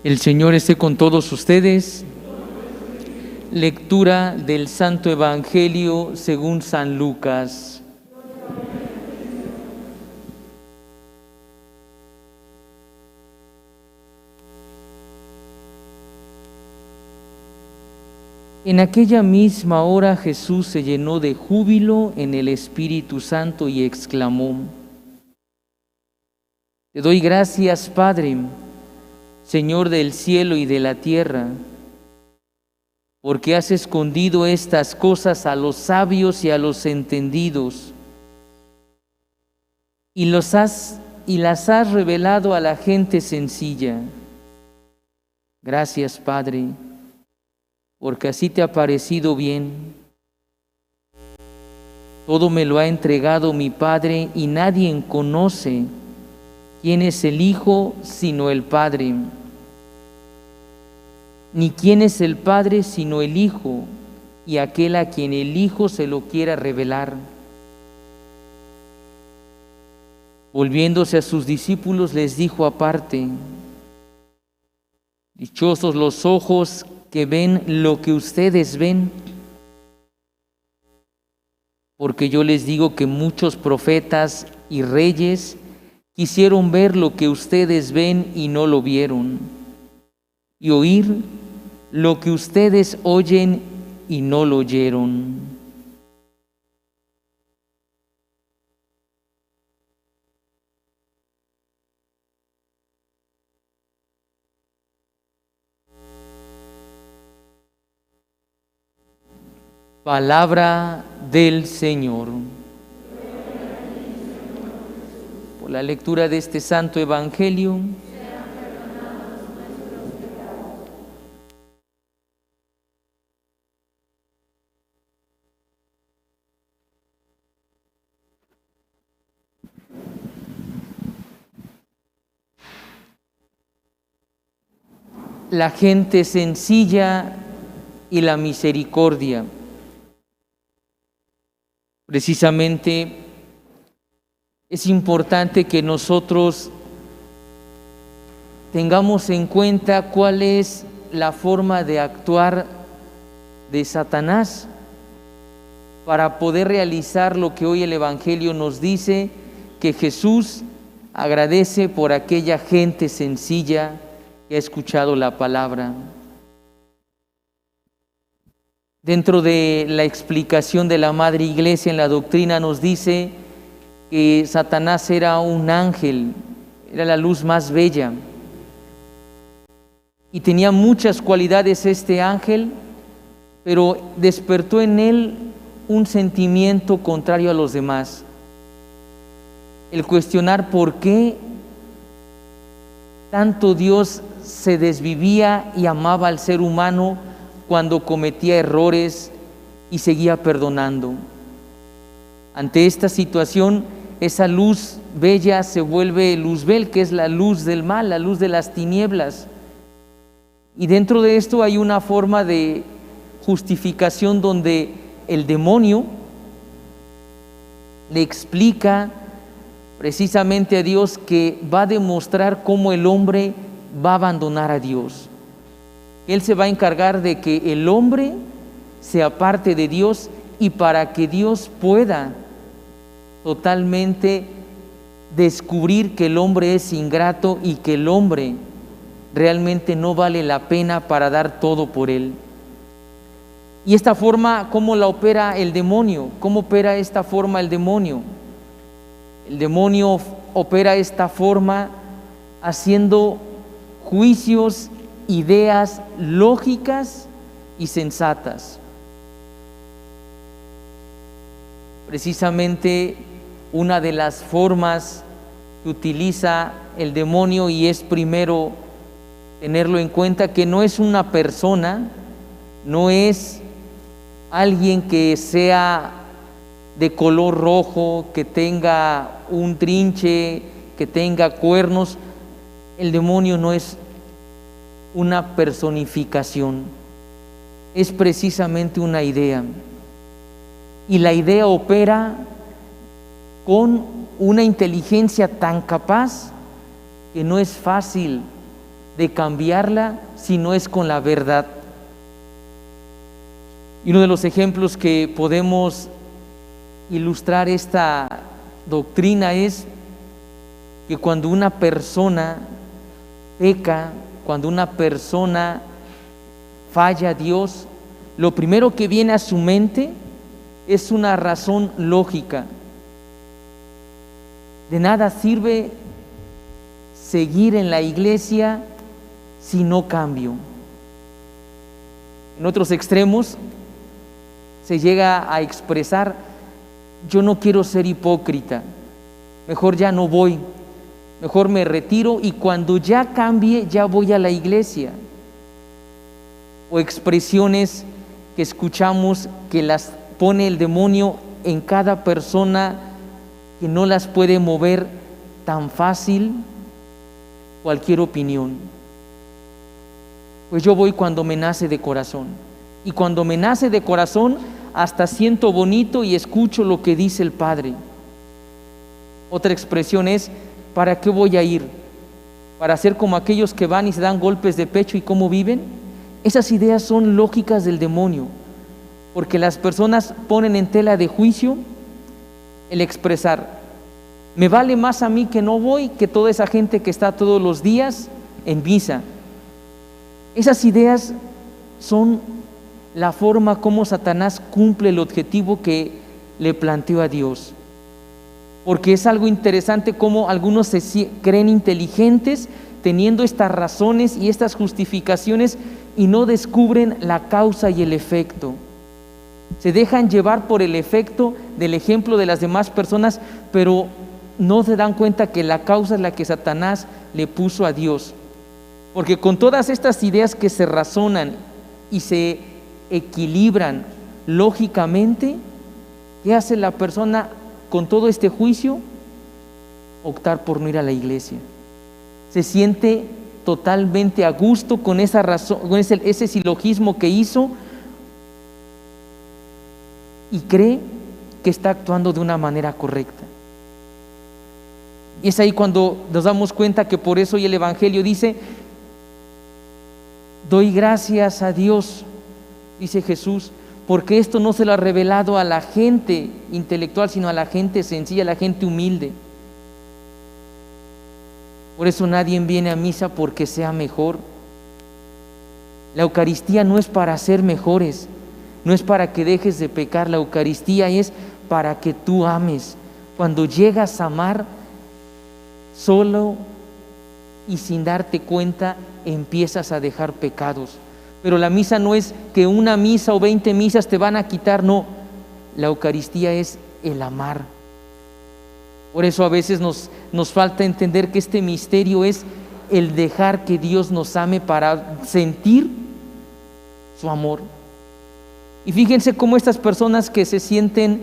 El Señor esté con todos ustedes. Lectura del Santo Evangelio según San Lucas. En aquella misma hora Jesús se llenó de júbilo en el Espíritu Santo y exclamó: Te doy gracias, Padre, Señor del cielo y de la tierra, porque has escondido estas cosas a los sabios y a los entendidos, y las has revelado a la gente sencilla. Gracias, Padre, porque así te ha parecido bien. Todo me lo ha entregado mi Padre, y nadie conoce quién es el Hijo sino el Padre, ni quién es el Padre sino el Hijo, y aquel a quien el Hijo se lo quiera revelar. Volviéndose a sus discípulos les dijo aparte: Dichosos los ojos que ven lo que ustedes ven, porque yo les digo que muchos profetas y reyes quisieron ver lo que ustedes ven y no lo vieron, y oír lo que ustedes oyen y no lo oyeron. Palabra del Señor. Por la lectura de este Santo Evangelio, la gente sencilla y la misericordia. Precisamente es importante que nosotros tengamos en cuenta cuál es la forma de actuar de Satanás para poder realizar lo que hoy el Evangelio nos dice, que Jesús agradece por aquella gente sencilla que ha escuchado la palabra. Dentro de la explicación de la Madre Iglesia en la doctrina nos dice que Satanás era un ángel, era la luz más bella, y tenía muchas cualidades este ángel, pero despertó en él un sentimiento contrario a los demás, el cuestionar por qué tanto Dios se desvivía y amaba al ser humano cuando cometía errores y seguía perdonando. Ante esta situación, esa luz bella se vuelve luzbel, que es la luz del mal, la luz de las tinieblas. Y dentro de esto hay una forma de justificación donde el demonio le explica precisamente a Dios que va a demostrar cómo el hombre va a abandonar a Dios. Él se va a encargar de que el hombre se aparte de Dios, y para que Dios pueda totalmente descubrir que el hombre es ingrato y que el hombre realmente no vale la pena para dar todo por él. Y esta forma, ¿cómo la opera el demonio? ¿Cómo opera esta forma el demonio? El demonio opera esta forma haciendo juicios, ideas lógicas y sensatas. Precisamente una de las formas que utiliza el demonio, y es primero tenerlo en cuenta, que no es una persona, no es alguien que sea de color rojo, que tenga un trinche, que tenga cuernos. El demonio no es una personificación, es precisamente una idea. Y la idea opera con una inteligencia tan capaz que no es fácil de cambiarla si no es con la verdad. Y uno de los ejemplos que podemos ilustrar esta doctrina es que cuando una persona peca, cuando una persona falla a Dios, lo primero que viene a su mente es una razón lógica. De nada sirve seguir en la iglesia si no cambio. En otros extremos se llega a expresar: yo no quiero ser hipócrita, mejor ya no voy, mejor me retiro y cuando ya cambie ya voy a la iglesia. O expresiones que escuchamos que las pone el demonio en cada persona, que no las puede mover tan fácil cualquier opinión. Pues yo voy cuando me nace de corazón, y cuando me nace de corazón hasta siento bonito y escucho lo que dice el Padre. Otra expresión es: ¿para qué voy a ir? ¿Para ser como aquellos que van y se dan golpes de pecho y cómo viven? Esas ideas son lógicas del demonio, porque las personas ponen en tela de juicio el expresar: me vale más a mí que no voy que toda esa gente que está todos los días en misa. Esas ideas son la forma como Satanás cumple el objetivo que le planteó a Dios. Porque es algo interesante cómo algunos se creen inteligentes teniendo estas razones y estas justificaciones y no descubren la causa y el efecto. Se dejan llevar por el efecto del ejemplo de las demás personas, pero no se dan cuenta que la causa es la que Satanás le puso a Dios. Porque con todas estas ideas que se razonan y se equilibran lógicamente, ¿qué hace la persona con todo este juicio? Optar por no ir a la iglesia. Se siente totalmente a gusto con esa razón, con ese silogismo que hizo, y cree que está actuando de una manera correcta. Y es ahí cuando nos damos cuenta que por eso hoy el Evangelio dice: doy gracias a Dios, dice Jesús, porque esto no se lo ha revelado a la gente intelectual, sino a la gente sencilla, a la gente humilde. Por eso nadie viene a misa porque sea mejor. La Eucaristía no es para ser mejores, no es para que dejes de pecar. La Eucaristía es para que tú ames. Cuando llegas a amar, solo y sin darte cuenta empiezas a dejar pecados. Pero la misa no es que una misa o 20 misas te van a quitar, no. La Eucaristía es el amar. Por eso a veces nos falta entender que este misterio es el dejar que Dios nos ame para sentir su amor. Y fíjense cómo estas personas que se sienten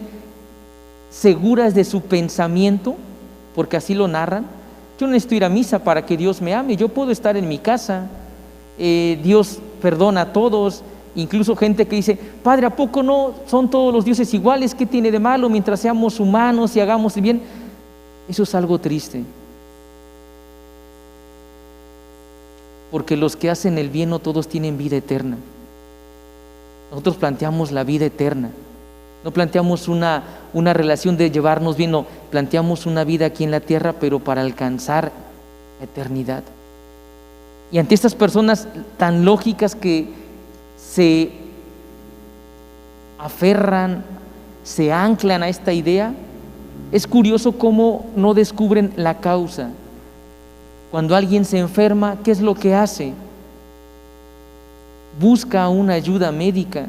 seguras de su pensamiento, porque así lo narran: yo no necesito ir a misa para que Dios me ame, yo puedo estar en mi casa, Dios perdona a todos. Incluso gente que dice: Padre, ¿a poco no son todos los dioses iguales? ¿Qué tiene de malo mientras seamos humanos y hagamos el bien? Eso es algo triste, porque los que hacen el bien no todos tienen vida eterna. Nosotros planteamos la vida eterna, no planteamos una relación de llevarnos bien, no, planteamos una vida aquí en la tierra, pero para alcanzar la eternidad. Y ante estas personas tan lógicas que se aferran, se anclan a esta idea, es curioso cómo no descubren la causa. Cuando alguien se enferma, ¿qué es lo que hace? Busca una ayuda médica.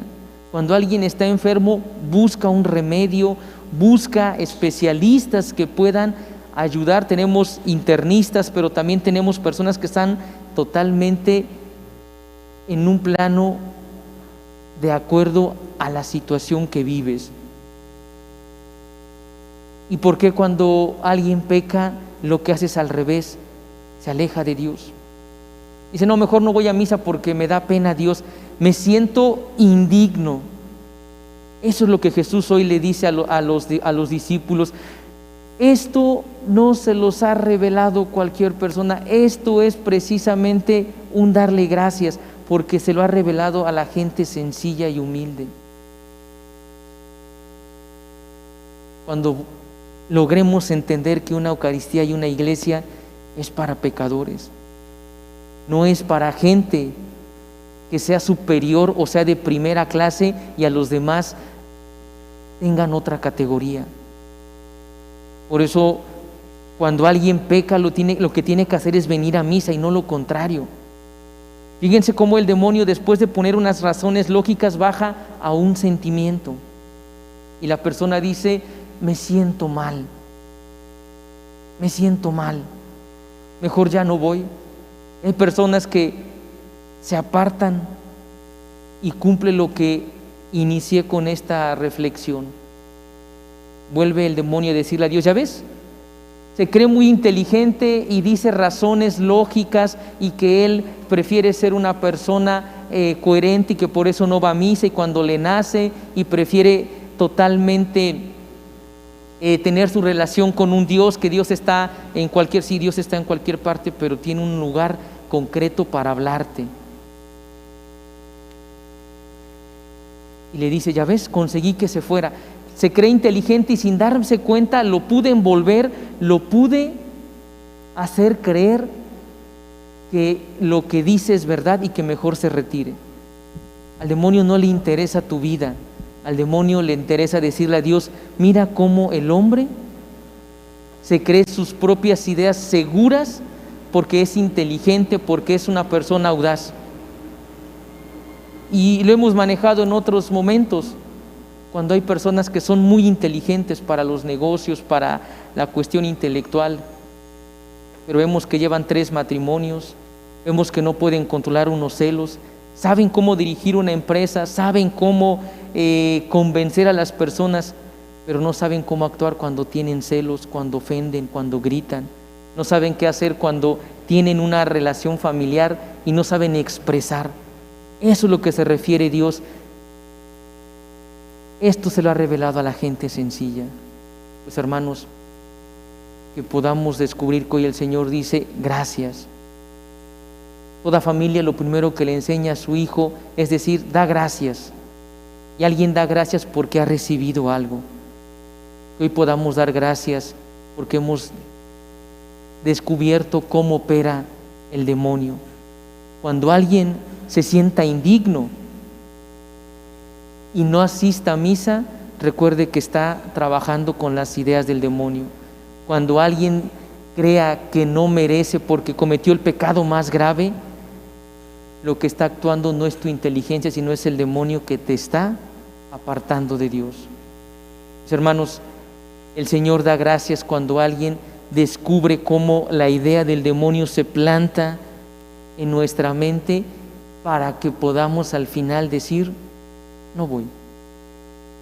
Cuando alguien está enfermo, busca un remedio, busca especialistas que puedan ayudar. Tenemos internistas, pero también tenemos personas que están totalmente en un plano de acuerdo a la situación que vives. ¿Y por qué cuando alguien peca lo que hace es al revés? Se aleja de Dios. Dice: no, mejor no voy a misa porque me da pena Dios, me siento indigno. Eso es lo que Jesús hoy le dice a los discípulos: Esto no se los ha revelado cualquier persona, esto es precisamente un darle gracias, porque se lo ha revelado a la gente sencilla y humilde. Cuando logremos entender que una Eucaristía y una iglesia es para pecadores, no es para gente que sea superior o sea de primera clase y a los demás tengan otra categoría. Por eso, cuando alguien peca, lo que tiene que hacer es venir a misa y no lo contrario. Fíjense cómo el demonio, después de poner unas razones lógicas, baja a un sentimiento. Y la persona dice: me siento mal, mejor ya no voy. Hay personas que se apartan y cumplen lo que inicié con esta reflexión. Vuelve el demonio a decirle a Dios: ya ves, se cree muy inteligente y dice razones lógicas y que él prefiere ser una persona coherente y que por eso no va a misa, y cuando le nace y prefiere totalmente tener su relación con un Dios, que Dios está en cualquier, sí, Dios está en cualquier parte, pero tiene un lugar concreto para hablarte. Y le dice: ya ves, conseguí que se fuera. Se cree inteligente y sin darse cuenta lo pude envolver, lo pude hacer creer que lo que dice es verdad y que mejor se retire. Al demonio no le interesa tu vida, al demonio le interesa decirle a Dios: mira cómo el hombre se cree sus propias ideas seguras porque es inteligente, porque es una persona audaz. Y lo hemos manejado en otros momentos, cuando hay personas que son muy inteligentes para los negocios, para la cuestión intelectual, pero vemos que llevan 3 matrimonios, vemos que no pueden controlar unos celos, saben cómo dirigir una empresa, saben cómo convencer a las personas, pero no saben cómo actuar cuando tienen celos, cuando ofenden, cuando gritan, no saben qué hacer cuando tienen una relación familiar y no saben expresar. Eso es lo que se refiere Dios. Esto se lo ha revelado a la gente sencilla. Pues hermanos, que podamos descubrir que hoy el Señor dice: gracias. Toda familia lo primero que le enseña a su hijo es decir: da gracias. Y alguien da gracias porque ha recibido algo. Que hoy podamos dar gracias porque hemos descubierto cómo opera el demonio. Cuando alguien se sienta indigno y no asista a misa, recuerde que está trabajando con las ideas del demonio. Cuando alguien crea que no merece porque cometió el pecado más grave, lo que está actuando no es tu inteligencia, sino es el demonio que te está apartando de Dios. Mis hermanos, el Señor da gracias cuando alguien descubre cómo la idea del demonio se planta en nuestra mente para que podamos al final decir: no voy.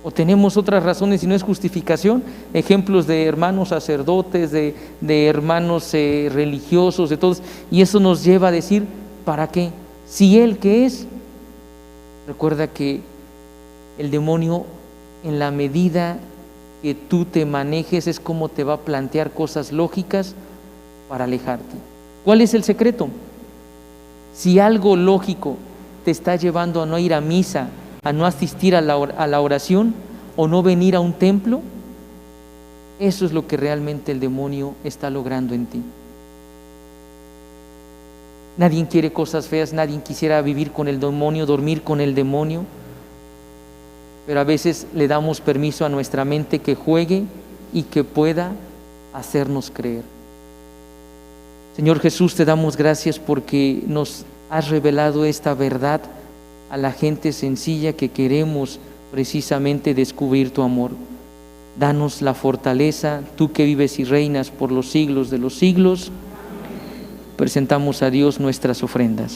O tenemos otras razones y no es justificación, ejemplos de hermanos sacerdotes, de hermanos religiosos, de todos, y eso nos lleva a decir: ¿para qué? Si Él que es, recuerda que el demonio, en la medida que tú te manejes, es como te va a plantear cosas lógicas para alejarte. ¿Cuál es el secreto? Si algo lógico te está llevando a no ir a misa, a no asistir a la oración o no venir a un templo, eso es lo que realmente el demonio está logrando en ti. Nadie quiere cosas feas, nadie quisiera vivir con el demonio, dormir con el demonio, pero a veces le damos permiso a nuestra mente que juegue y que pueda hacernos creer. Señor Jesús, te damos gracias porque nos has revelado esta verdad a la gente sencilla que queremos precisamente descubrir tu amor. Danos la fortaleza, tú que vives y reinas por los siglos de los siglos. Presentamos a Dios nuestras ofrendas.